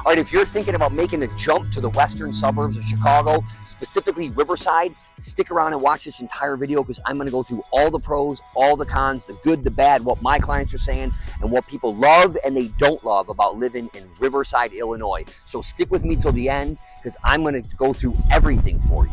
All right, if you're thinking about making a jump to the western suburbs of Chicago, specifically Riverside, stick around and watch this entire video because I'm going to go through all the pros, all the cons, the good, the bad, what my clients are saying, and what people love and they don't love about living in Riverside, Illinois. So stick with me till the end because I'm going to go through everything for you.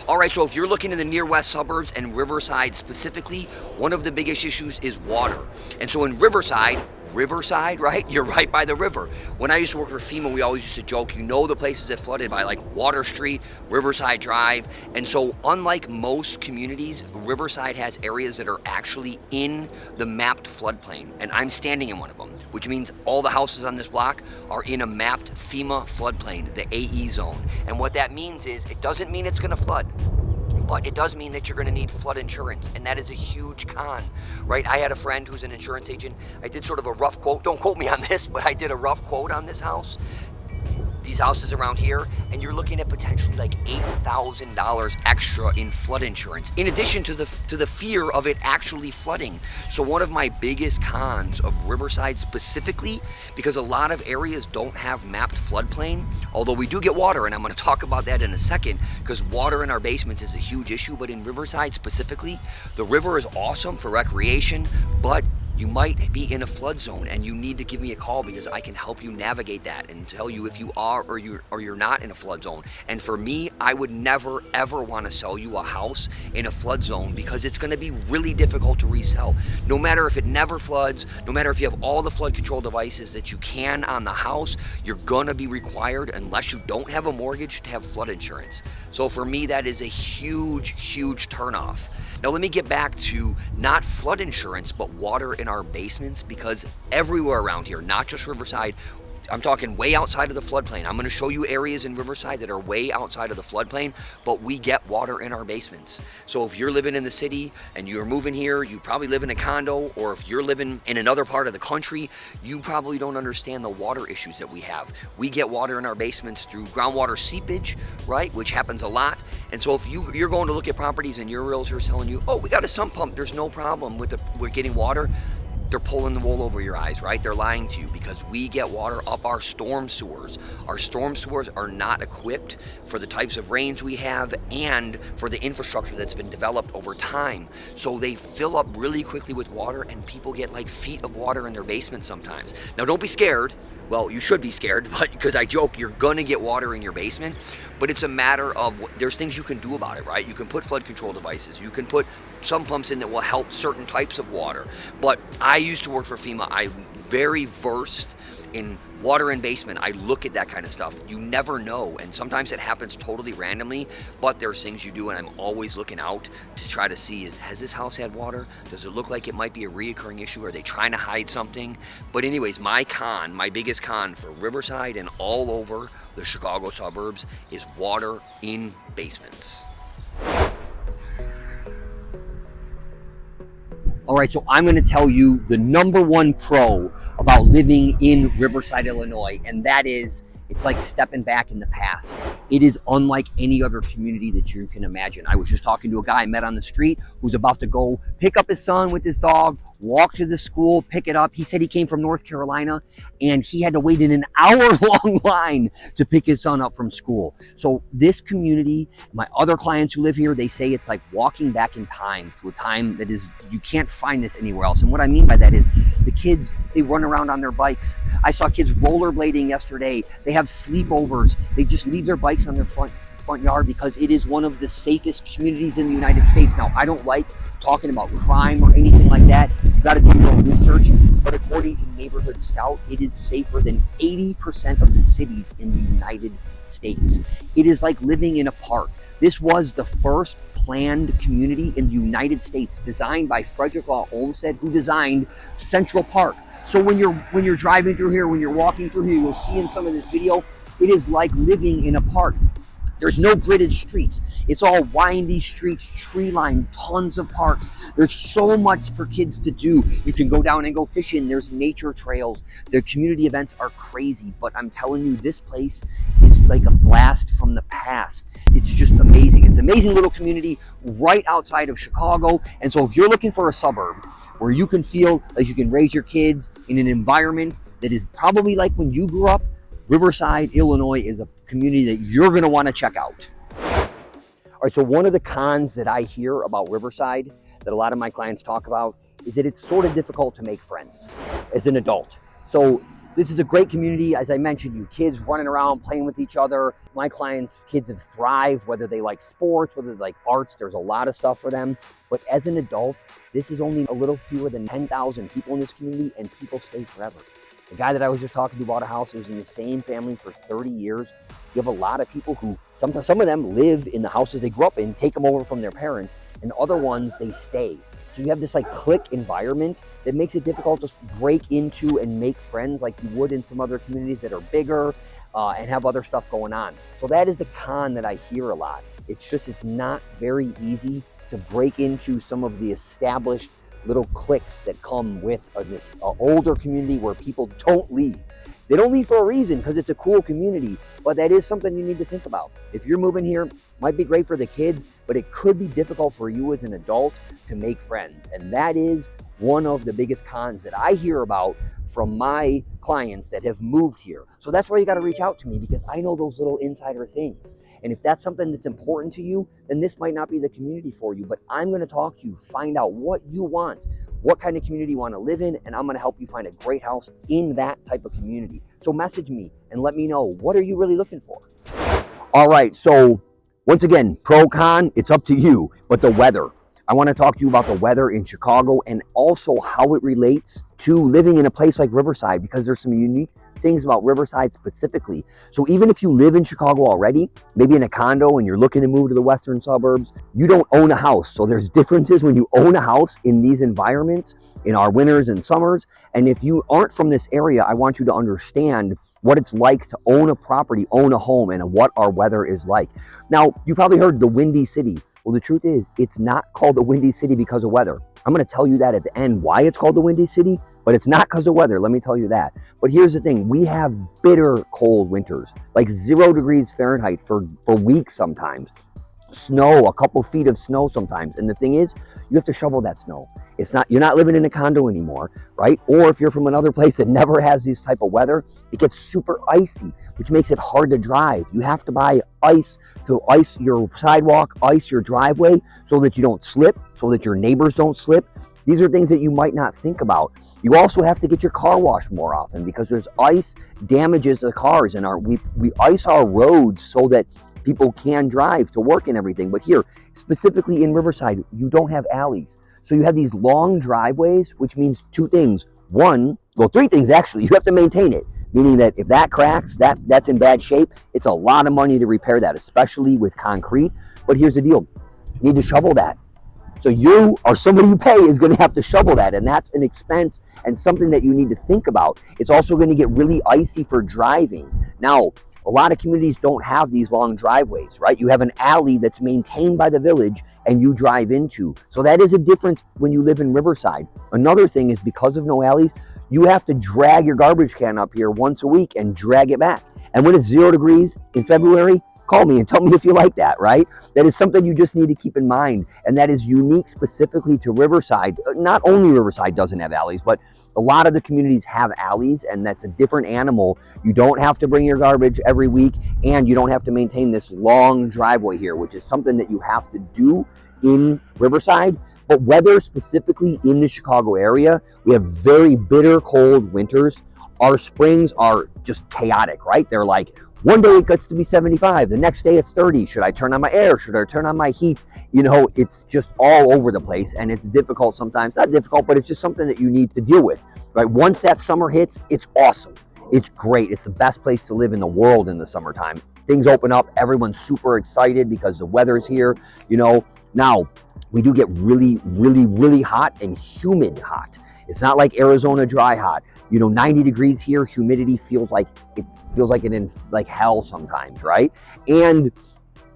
All right, so if you're looking in the near west suburbs and Riverside specifically, one of the biggest issues is water. And so in Riverside, right? You're right by the river. When I used to work for FEMA, we always used to joke, you know the places that flooded by like Water Street, Riverside Drive. And so unlike most communities, Riverside has areas that are actually in the mapped floodplain. And I'm standing in one of them, which means all the houses on this block are in a mapped FEMA floodplain, the AE zone. And what that means is it doesn't mean it's gonna flood, but it does mean that you're going to need flood insurance, and that is a huge con, right? I had a friend who's an insurance agent. I did sort of a rough quote. Don't quote me on this, but I did a rough quote on this house. These houses around here, and you're looking at potentially like $8,000 extra in flood insurance, in addition to the fear of it actually flooding. So one of my biggest cons of Riverside specifically, because a lot of areas don't have mapped floodplain, although we do get water, and I'm going to talk about that in a second, because water in our basements is a huge issue. But in Riverside specifically, the river is awesome for recreation, but you might be in a flood zone and you need to give me a call because I can help you navigate that and tell you if you are or you're not in a flood zone. And for me, I would never ever want to sell you a house in a flood zone because it's going to be really difficult to resell. No matter if it never floods, no matter if you have all the flood control devices that you can on the house, you're going to be required, unless you don't have a mortgage, to have flood insurance. So for me, that is a huge turnoff. Now let me get back to not flood insurance, but water in our basements, because everywhere around here, not just Riverside, I'm talking way outside of the floodplain. I'm going to show you areas in Riverside that are way outside of the floodplain, but we get water in our basements. So if you're living in the city and you're moving here, you probably live in a condo, or if you're living in another part of the country, you probably don't understand the water issues that we have. We get water in our basements through groundwater seepage, right, which happens a lot. And so if you're going to look at properties and your realtor is telling you, oh, we got a sump pump, there's no problem with getting water, they're pulling the wool over your eyes, right? They're lying to you, because we get water up our storm sewers. Our storm sewers are not equipped for the types of rains we have and for the infrastructure that's been developed over time. So they fill up really quickly with water, and people get like feet of water in their basement sometimes. Now don't be scared. Well, you should be scared, but because I joke, you're gonna get water in your basement, but it's a matter of, there's things you can do about it, right? You can put flood control devices, you can put some pumps in that will help certain types of water. But I used to work for FEMA. I'm very versed in water in basement. I look at that kind of stuff. You never know, and sometimes it happens totally randomly, but there's things you do, and I'm always looking out to try to see, has this house had water? Does it look like it might be a reoccurring issue? Are they trying to hide something? But anyways, my biggest con for Riverside and all over the Chicago suburbs is water in basements. All right, so I'm going to tell you the number one pro about living in Riverside, Illinois, and that is, it's like stepping back in the past. It is unlike any other community that you can imagine. I was just talking to a guy I met on the street who's about to go pick up his son with his dog, walk to the school, pick it up. He said he came from North Carolina and he had to wait in an hour-long line to pick his son up from school. So this community, my other clients who live here, they say it's like walking back in time, to a time that is, you can't find this anywhere else. And what I mean by that is the kids, they run around on their bikes. I saw kids rollerblading yesterday. They have sleepovers. They just leave their bikes on their front yard because it is one of the safest communities in the United States. Now, I don't like talking about crime or anything like that. You got to do your own research. But according to Neighborhood Scout, it is safer than 80% of the cities in the United States. It is like living in a park. This was the first planned community in the United States, designed by Frederick Law Olmsted, who designed Central Park. So when you're driving through here, when you're walking through here, you'll see in some of this video, it is like living in a park. There's no gridded streets. It's all windy streets, tree lined, tons of parks. There's so much for kids to do. You can go down and go fishing. There's nature trails. The community events are crazy, but I'm telling you, this place is like a blast from the past. It's just amazing. It's an amazing little community right outside of Chicago. And so if you're looking for a suburb where you can feel like you can raise your kids in an environment that is probably like when you grew up, Riverside, Illinois is a community that you're going to want to check out. All right, so one of the cons that I hear about Riverside that a lot of my clients talk about is that it's sort of difficult to make friends as an adult. So this is a great community. As I mentioned, you kids running around, playing with each other. My clients' kids have thrived, whether they like sports, whether they like arts, there's a lot of stuff for them. But as an adult, this is only a little fewer than 10,000 people in this community, and people stay forever. The guy that I was just talking to bought a house. He was in the same family for 30 years. You have a lot of people who, some of them live in the houses they grew up in, take them over from their parents, and other ones, they stay. So you have this like clique environment that makes it difficult to break into and make friends like you would in some other communities that are bigger and have other stuff going on. So that is a con that I hear a lot. It's not very easy to break into some of the established little cliques that come with this older community where people don't leave. They don't leave for a reason because it's a cool community, but that is something you need to think about. If you're moving here, might be great for the kids, but it could be difficult for you as an adult to make friends. And that is one of the biggest cons that I hear about from my clients that have moved here. So that's why you got to reach out to me, because I know those little insider things. And if that's something that's important to you, then this might not be the community for you, but I'm going to talk to you, find out what you want, what kind of community you want to live in, and I'm going to help you find a great house in that type of community. So message me and let me know, what are you really looking for? All right, so once again, pro con, it's up to you, but the weather. I want to talk to you about the weather in Chicago and also how it relates to living in a place like Riverside, because there's some unique things about Riverside specifically. So even if you live in Chicago already, maybe in a condo and you're looking to move to the western suburbs, you don't own a house. So there's differences when you own a house in these environments in our winters and summers. And if you aren't from this area, I want you to understand what it's like to own a property, own a home, and what our weather is like. Now, you probably heard the Windy City. Well, the truth is, it's not called the Windy City because of weather. I'm going to tell you that at the end, why it's called the Windy City, but it's not because of weather. Let me tell you that. But here's the thing. We have bitter cold winters, like 0 degrees Fahrenheit for weeks sometimes. Snow, a couple feet of snow sometimes. And the thing is, you have to shovel that snow. You're not living in a condo anymore, right? Or if you're from another place that never has this type of weather, it gets super icy, which makes it hard to drive. You have to buy ice to ice your sidewalk, ice your driveway so that you don't slip, so that your neighbors don't slip. These are things that you might not think about. You also have to get your car washed more often because there's ice damages the cars, and we ice our roads so that people can drive to work and everything. But here, specifically in Riverside, you don't have alleys. So you have these long driveways, which means two things. Three things actually. You have to maintain it, meaning that if that cracks, that's in bad shape. It's a lot of money to repair that, especially with concrete. But here's the deal. You need to shovel that. So you or somebody you pay is going to have to shovel that, and that's an expense and something that you need to think about. It's also going to get really icy for driving. Now, a lot of communities don't have these long driveways, right? You have an alley that's maintained by the village and you drive into. So that is a difference when you live in Riverside. Another thing is, because of no alleys, you have to drag your garbage can up here once a week and drag it back. And when it's 0 degrees in February, call me and tell me if you like that, right? That is something you just need to keep in mind. And that is unique specifically to Riverside. Not only Riverside doesn't have alleys, but a lot of the communities have alleys, and that's a different animal. You don't have to bring your garbage every week, and you don't have to maintain this long driveway here, which is something that you have to do in Riverside. But weather specifically in the Chicago area, we have very bitter cold winters. Our springs are just chaotic, right? They're like, one day it gets to be 75, the next day it's 30. Should I turn on my air? Should I turn on my heat? You know, it's just all over the place, and it's difficult sometimes. Not difficult, but it's just something that you need to deal with, right? Once that summer hits, it's awesome. It's great. It's the best place to live in the world in the summertime. Things open up. Everyone's super excited because the weather's here, you know. Now, we do get really, really, really hot and humid hot. It's not like Arizona dry hot. You know, 90 degrees here, humidity feels like it in like hell sometimes, right? And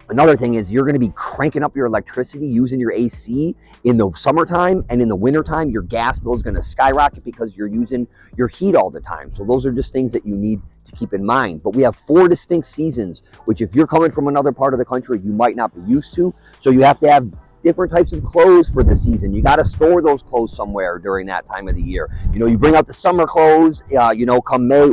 another thing is, you're going to be cranking up your electricity using your AC in the summertime, and in the wintertime, your gas bill is going to skyrocket because you're using your heat all the time. So those are just things that you need to keep in mind. But we have 4 distinct seasons, which if you're coming from another part of the country, you might not be used to. So you have to have different types of clothes for the season. You got to store those clothes somewhere during that time of the year. You know, you bring out the summer clothes, you know, come May,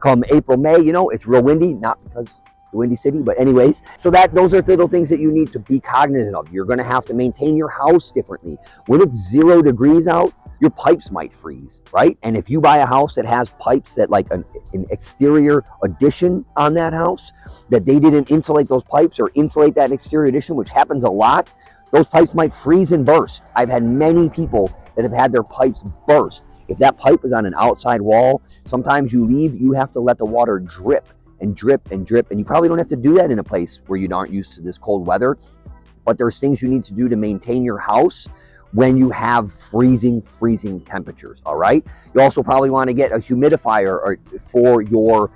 Come April, May, you know, it's real windy, not because the Windy City, but anyways. So those are little things that you need to be cognizant of. You're gonna have to maintain your house differently. When it's 0 degrees out, your pipes might freeze, right? And if you buy a house that has pipes that like an exterior addition on that house, that they didn't insulate those pipes or insulate that exterior addition, which happens a lot, those pipes might freeze and burst. I've had many people that have had their pipes burst. If that pipe is on an outside wall, sometimes you leave, you have to let the water drip and drip and drip. And you probably don't have to do that in a place where you aren't used to this cold weather, but there's things you need to do to maintain your house when you have freezing temperatures, all right? You also probably want to get a humidifier for your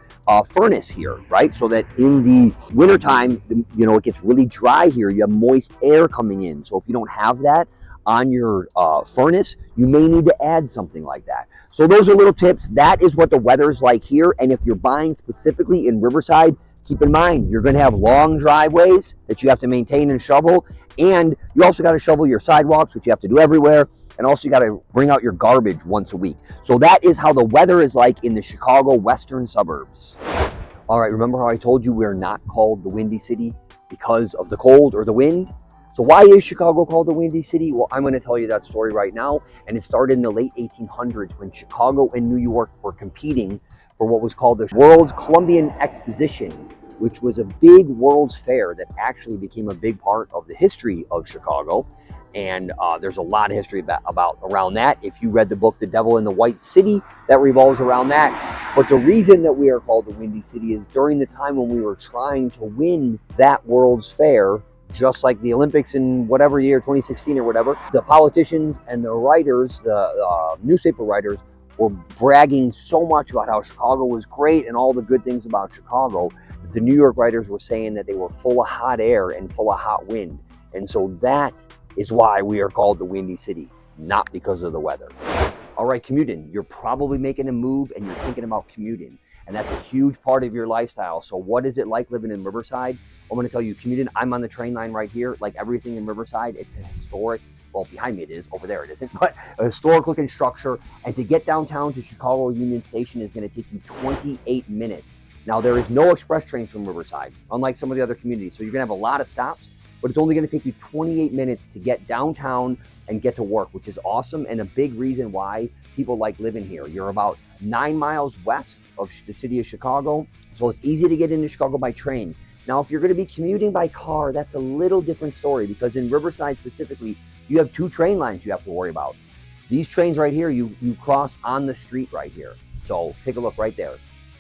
furnace here, right? So that in the wintertime, you know, it gets really dry here. You have moist air coming in. So if you don't have that on your furnace, you may need to add something like that. So those are little tips. That is what the weather's like here. And if you're buying specifically in Riverside, keep in mind, you're gonna have long driveways that you have to maintain and shovel. And you also gotta shovel your sidewalks, which you have to do everywhere. And also you gotta bring out your garbage once a week. So that is how the weather is like in the Chicago western suburbs. All right, remember how I told you we're not called the Windy City because of the cold or the wind? So why is Chicago called the Windy City? Well, I'm gonna tell you that story right now. And it started in the late 1800s when Chicago and New York were competing for what was called the World's Columbian Exposition, which was a big World's Fair that actually became a big part of the history of Chicago. And there's a lot of history about around that. If you read the book, The Devil in the White City, that revolves around that. But the reason that we are called the Windy City is during the time when we were trying to win that World's Fair, just like the Olympics in whatever year, 2016 or whatever, the politicians and the writers, the newspaper writers, were bragging so much about how Chicago was great and all the good things about Chicago. The New York writers were saying that they were full of hot air and full of hot wind. And so that is why we are called the Windy City, not because of the weather. All right, commuting. You're probably making a move and you're thinking about commuting. And that's a huge part of your lifestyle. So what is it like living in Riverside? I'm gonna tell you, commuting, I'm on the train line right here. Like everything in Riverside, it's a historic, well, behind me it is, over there it isn't, but a historic looking structure. And to get downtown to Chicago Union Station is gonna take you 28 minutes. Now, there is no express trains from Riverside, unlike some of the other communities. So you're gonna have a lot of stops, but it's only gonna take you 28 minutes to get downtown and get to work, which is awesome and a big reason why people like living here. You're about 9 miles west of the city of Chicago, so it's easy to get into Chicago by train. Now, if you're gonna be commuting by car, that's a little different story because in Riverside specifically, you have 2 train lines you have to worry about. These trains right here, you cross on the street right here. So take a look right there.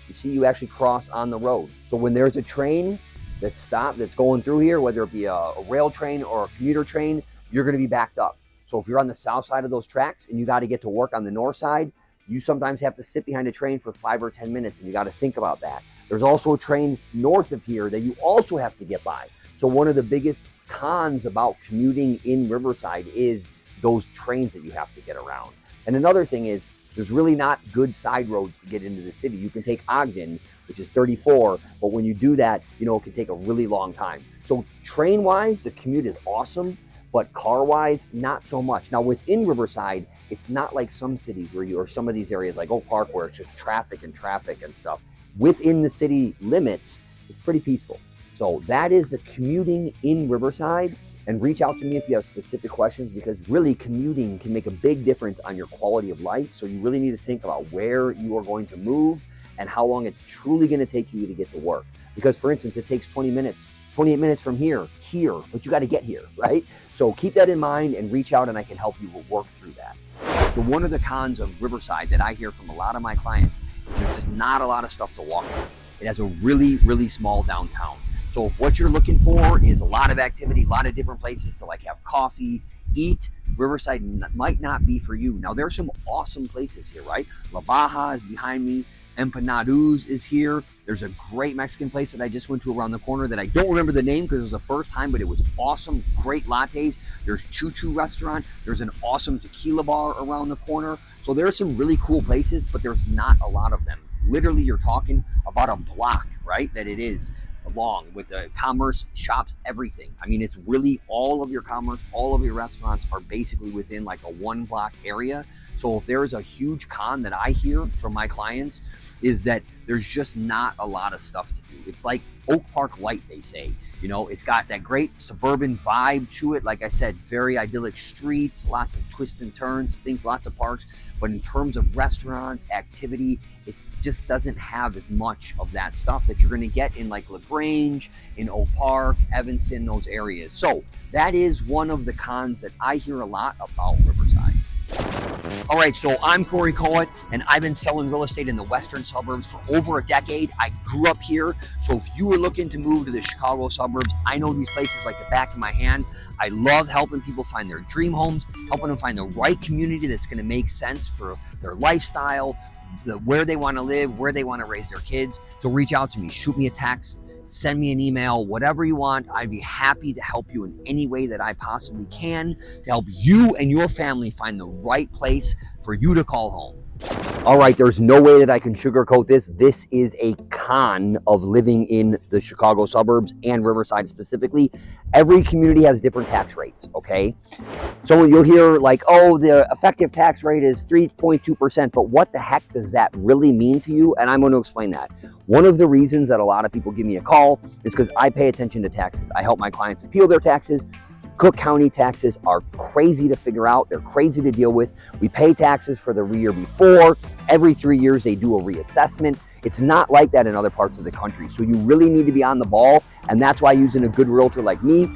You see, you actually cross on the road. So when there's a train that's going through here, whether it be a rail train or a commuter train, you're gonna be backed up. So if you're on the south side of those tracks and you gotta get to work on the north side, you sometimes have to sit behind a train for 5 or 10 minutes and you gotta think about that. There's also a train north of here that you also have to get by. So one of the biggest cons about commuting in Riverside is those trains that you have to get around. And another thing is, there's really not good side roads to get into the city. You can take Ogden, which is 34, but when you do that, you know, it can take a really long time. So train-wise, the commute is awesome, but car-wise, not so much. Now within Riverside, it's not like some cities or some of these areas like Oak Park where it's just traffic and stuff. Within the city limits, it's pretty peaceful. So that is the commuting in Riverside. And reach out to me if you have specific questions because really commuting can make a big difference on your quality of life. So you really need to think about where you are going to move and how long it's truly going to take you to get to work. Because for instance, it takes 28 minutes from here, but you got to get here, right? So keep that in mind and reach out and I can help you work through that. So one of the cons of Riverside that I hear from a lot of my clients is there's just not a lot of stuff to walk to. It has a really, really small downtown. So if what you're looking for is a lot of activity, a lot of different places to like have coffee, eat, Riverside might not be for you. Now there's some awesome places here, right? La Baja is behind me. Empanados is here. There's a great Mexican place that I just went to around the corner that I don't remember the name because it was the first time, but it was awesome. Great lattes. There's Choo Choo restaurant. There's an awesome tequila bar around the corner. So there are some really cool places, but there's not a lot of them. Literally, you're talking about a block, right? That it is along with the commerce, shops, everything. I mean, it's really all of your commerce, all of your restaurants are basically within like a 1 block area. So if there is a huge con that I hear from my clients is that there's just not a lot of stuff to do. It's like Oak Park Light, they say. You know, it's got that great suburban vibe to it. Like I said, very idyllic streets, lots of twists and turns, things, lots of parks. But in terms of restaurants, activity, it just doesn't have as much of that stuff that you're going to get in like LaGrange, in Oak Park, Evanston, those areas. So that is one of the cons that I hear a lot about Riverside. All right, so I'm Corey Coet, and I've been selling real estate in the western suburbs for over a decade. I grew up here, so if you were looking to move to the Chicago suburbs, I know these places like the back of my hand. I love helping people find their dream homes, helping them find the right community that's going to make sense for their lifestyle, where they want to live, where they want to raise their kids. So reach out to me, shoot me a text, send me an email, whatever you want. I'd be happy to help you in any way that I possibly can to help you and your family find the right place for you to call home. All right, there's no way that I can sugarcoat this. This is a con of living in the Chicago suburbs and Riverside specifically. Every community has different tax rates, okay? So you'll hear like, oh, the effective tax rate is 3.2%, but what the heck does that really mean to you? And I'm going to explain that. One of the reasons that a lot of people give me a call is because I pay attention to taxes. I help my clients appeal their taxes. Cook County taxes are crazy to figure out. They're crazy to deal with. We pay taxes for the year before. Every 3 years, they do a reassessment. It's not like that in other parts of the country. So you really need to be on the ball. And that's why using a good realtor like me,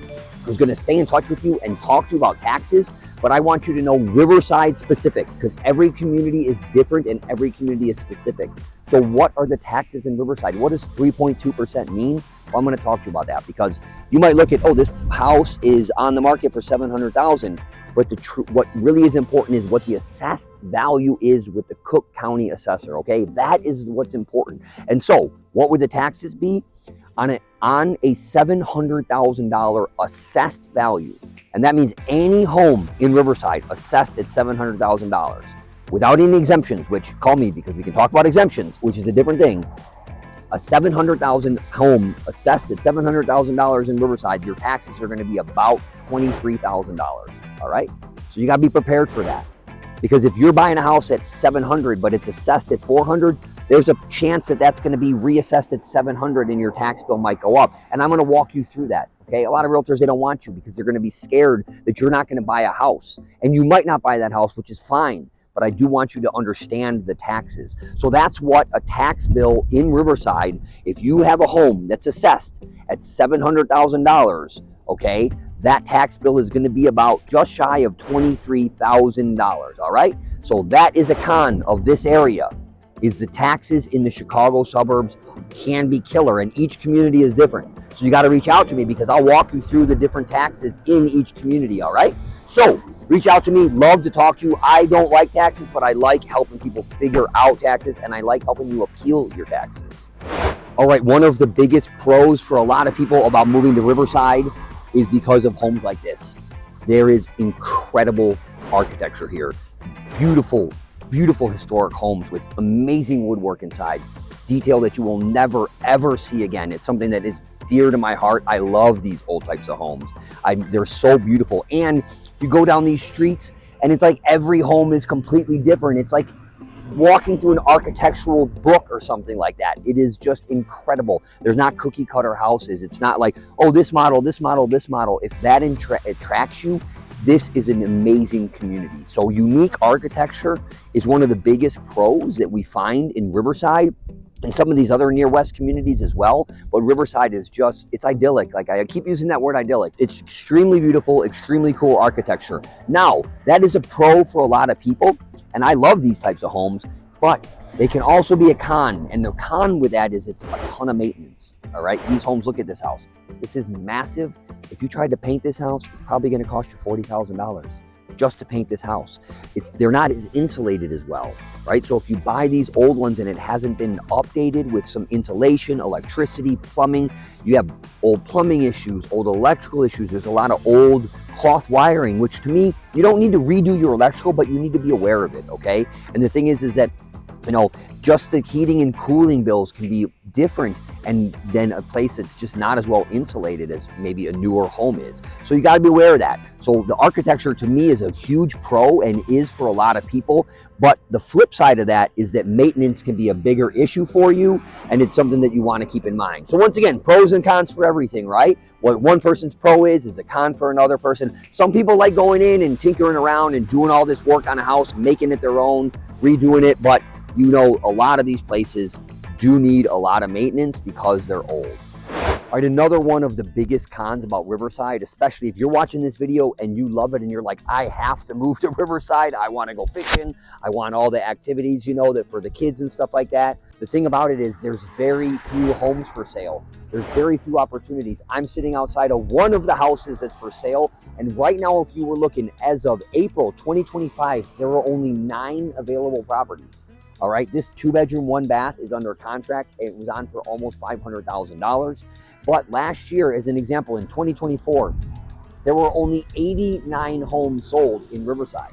who's going to stay in touch with you and talk to you about taxes. But I want you to know Riverside specific, because every community is different and every community is specific. So what are the taxes in Riverside? What does 3.2% mean? Well, I'm going to talk to you about that, because you might look at, oh, this house is on the market for $700,000. But what really is important is what the assessed value is with the Cook County assessor, okay? That is what's important. And so what would the taxes be? On a $700,000 assessed value, and that means any home in Riverside assessed at $700,000 without any exemptions, which call me because we can talk about exemptions, which is a different thing. A $700,000 home assessed at $700,000 in Riverside, your taxes are going to be about $23,000. All right, so you got to be prepared for that, because if you're buying a house at $700,000 but it's assessed at $400,000, there's a chance that that's going to be reassessed at $700,000 and your tax bill might go up. And I'm going to walk you through that. Okay, a lot of realtors, they don't want you because they're going to be scared that you're not going to buy a house, and you might not buy that house, which is fine. But I do want you to understand the taxes. So that's what a tax bill in Riverside, if you have a home that's assessed at $700,000, okay, that tax bill is going to be about just shy of $23,000. All right, so that is a con of this area. Is the taxes in the Chicago suburbs can be killer, and each community is different. So you got to reach out to me, because I'll walk you through the different taxes in each community, all right? So reach out to me, love to talk to you. I don't like taxes, but I like helping people figure out taxes, and I like helping you appeal your taxes. All right, one of the biggest pros for a lot of people about moving to Riverside is because of homes like this. There is incredible architecture here, beautiful historic homes with amazing woodwork inside, detail that you will never ever see again. It's something that is dear to my heart. I love these old types of homes. They're so beautiful. And you go down these streets and it's like every home is completely different. It's like walking through an architectural book or something like that. It is just incredible. There's not cookie cutter houses. It's not like, oh, this model, this model, this model. If that attracts you, this is an amazing community. So unique architecture is one of the biggest pros that we find in Riverside and some of these other near west communities as well. But Riverside is just, it's idyllic. Like I keep using that word idyllic. It's extremely beautiful, extremely cool architecture. Now, that is a pro for a lot of people, and I love these types of homes, but they can also be a con. And the con with that is it's a ton of maintenance. All right, these homes, look at this house. This is massive. If you tried to paint this house, it's probably going to cost you $40,000 just to paint this house. They're not as insulated as well, right? So if you buy these old ones and it hasn't been updated with some insulation, electricity, plumbing, you have old plumbing issues, old electrical issues. There's a lot of old cloth wiring, which to me, you don't need to redo your electrical, but you need to be aware of it, okay? And the thing is that, you know, just the heating and cooling bills can be different and then a place that's just not as well insulated as maybe a newer home is. So you got to be aware of that. So the architecture to me is a huge pro and is for a lot of people. But the flip side of that is that maintenance can be a bigger issue for you, and it's something that you want to keep in mind. So once again, pros and cons for everything, right? What one person's pro is a con for another person. Some people like going in and tinkering around and doing all this work on a house, making it their own, redoing it. But you know, a lot of these places do need a lot of maintenance because they're old. All right, another one of the biggest cons about Riverside, especially if you're watching this video and you love it and you're like, I have to move to Riverside, I want to go fishing, I want all the activities, you know, that for the kids and stuff like that. The thing about it is there's very few homes for sale. There's very few opportunities. I'm sitting outside of one of the houses that's for sale, and right now, if you were looking as of April 2025, there were only 9 available properties. All right, this 2-bedroom, 1-bath is under contract. It was on for almost $500,000. But last year, as an example, in 2024, there were only 89 homes sold in Riverside.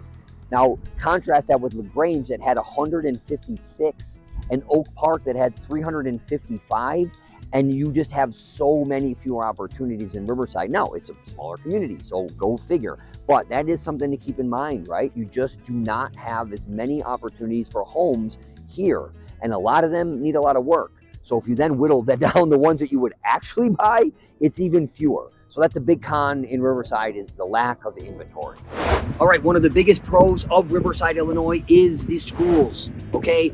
Now, contrast that with LaGrange that had 156 and Oak Park that had 355, and you just have so many fewer opportunities in Riverside. Now, it's a smaller community, so go figure. But that is something to keep in mind, right? You just do not have as many opportunities for homes here, and a lot of them need a lot of work. So if you then whittle that down the ones that you would actually buy, it's even fewer. So that's a big con in Riverside, is the lack of inventory. All right, one of the biggest pros of Riverside, Illinois is the schools, okay?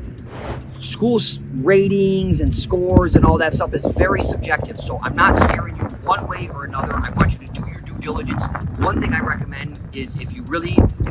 Schools ratings and scores and all that stuff is very subjective. So I'm not steering you one way or another. I want you to do your due diligence. One thing I recommend is if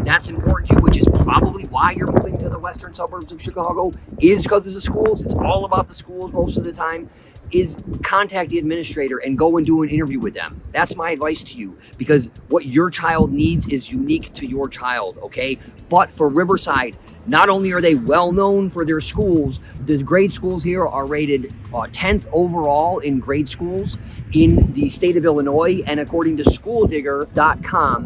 that's important to you, which is probably why you're moving to the western suburbs of Chicago, is because of the schools. It's all about the schools most of the time. Is contact the administrator and go and do an interview with them. That's my advice to you, because what your child needs is unique to your child, okay? But for Riverside, not only are they well known for their schools, the grade schools here are rated 10th overall in grade schools in the state of Illinois. And according to schooldigger.com,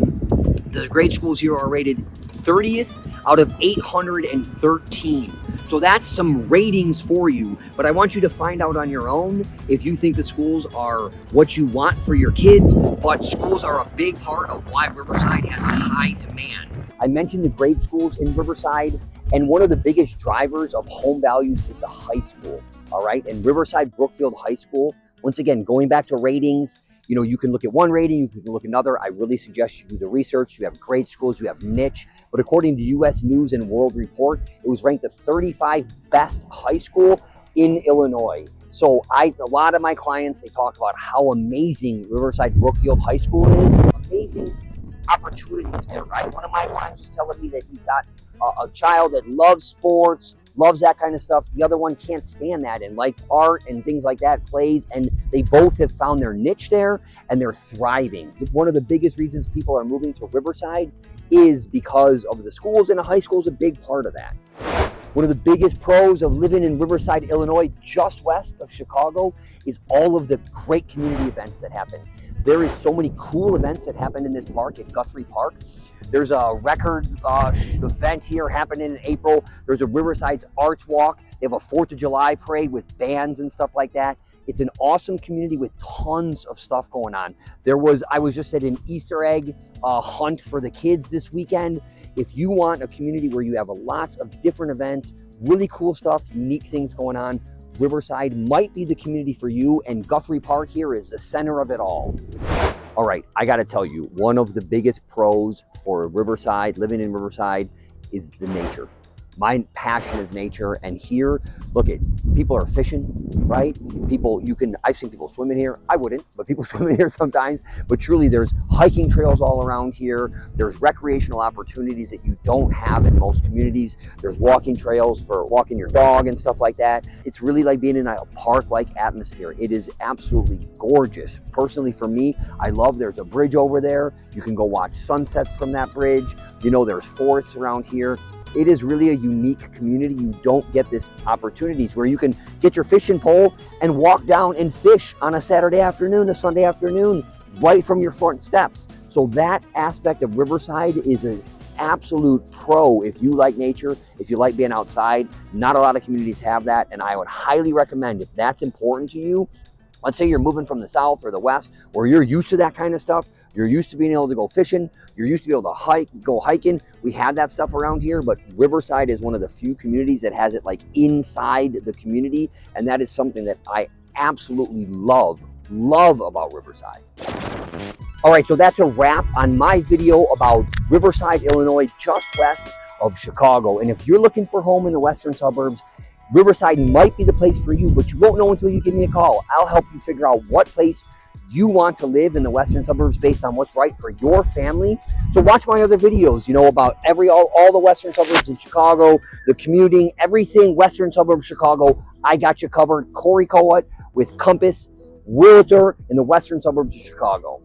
the grade schools here are rated 30th out of 813. So that's some ratings for you, but I want you to find out on your own if you think the schools are what you want for your kids. But schools are a big part of why Riverside has a high demand. I mentioned the grade schools in Riverside, and one of the biggest drivers of home values is the high school, all right? And Riverside Brookfield High School, once again, going back to ratings, you know, you can look at one rating, you can look at another. I really suggest you do the research. You have grade schools, you have niche. But according to U.S. News and World Report, it was ranked the 35th best high school in Illinois. So a lot of my clients, they talk about how amazing Riverside Brookfield High School is. Amazing opportunities there, right? One of my clients was telling me that he's got a child that loves sports, loves that kind of stuff. The other one can't stand that and likes art and things like that, plays, and they both have found their niche there and they're thriving. One of the biggest reasons people are moving to Riverside is because of the schools, and the high school is a big part of that. One of the biggest pros of living in Riverside, Illinois, just west of Chicago, is all of the great community events that happen. There is so many cool events that happen in this park, at Guthrie Park. There's a record event here happening in April. There's a Riverside's Arts Walk. They have a 4th of July parade with bands and stuff like that. It's an awesome community with tons of stuff going on. I was just at an Easter egg hunt for the kids this weekend. If you want a community where you have lots of different events, really cool stuff, unique things going on, Riverside might be the community for you, and Guthrie Park here is the center of it all. All right, I gotta tell you, one of the biggest pros for Riverside, living in Riverside, is the nature. My passion is nature, and here, look at, people are fishing, right? I've seen people swimming here. I wouldn't, but people swim in here sometimes. But truly, there's hiking trails all around here. There's recreational opportunities that you don't have in most communities. There's walking trails for walking your dog and stuff like that. It's really like being in a park-like atmosphere. It is absolutely gorgeous. Personally, for me, there's a bridge over there. You can go watch sunsets from that bridge. You know, there's forests around here. It is really a unique community. You don't get this opportunities where you can get your fishing pole and walk down and fish on a Saturday afternoon, a Sunday afternoon, right from your front steps. So that aspect of Riverside is a absolute pro if you like nature, if you like being outside. Not a lot of communities have that, and I would highly recommend, if that's important to you, let's say you're moving from the south or the west, where you're used to that kind of stuff. You're used to being able to go fishing. You're used to be able to go hiking. We had that stuff around here, but Riverside is one of the few communities that has it like inside the community, and that is something that I absolutely love about Riverside. All right, so that's a wrap on my video about Riverside, Illinois, just west of Chicago. And if you're looking for a home in the western suburbs, Riverside might be the place for you, but you won't know until you give me a call. I'll help you figure out what place you want to live in the western suburbs based on what's right for your family. So watch my other videos, about all the western suburbs in Chicago, the commuting, everything western suburbs Chicago. I got you covered. Corey Coat with Compass, realtor in the western suburbs of Chicago.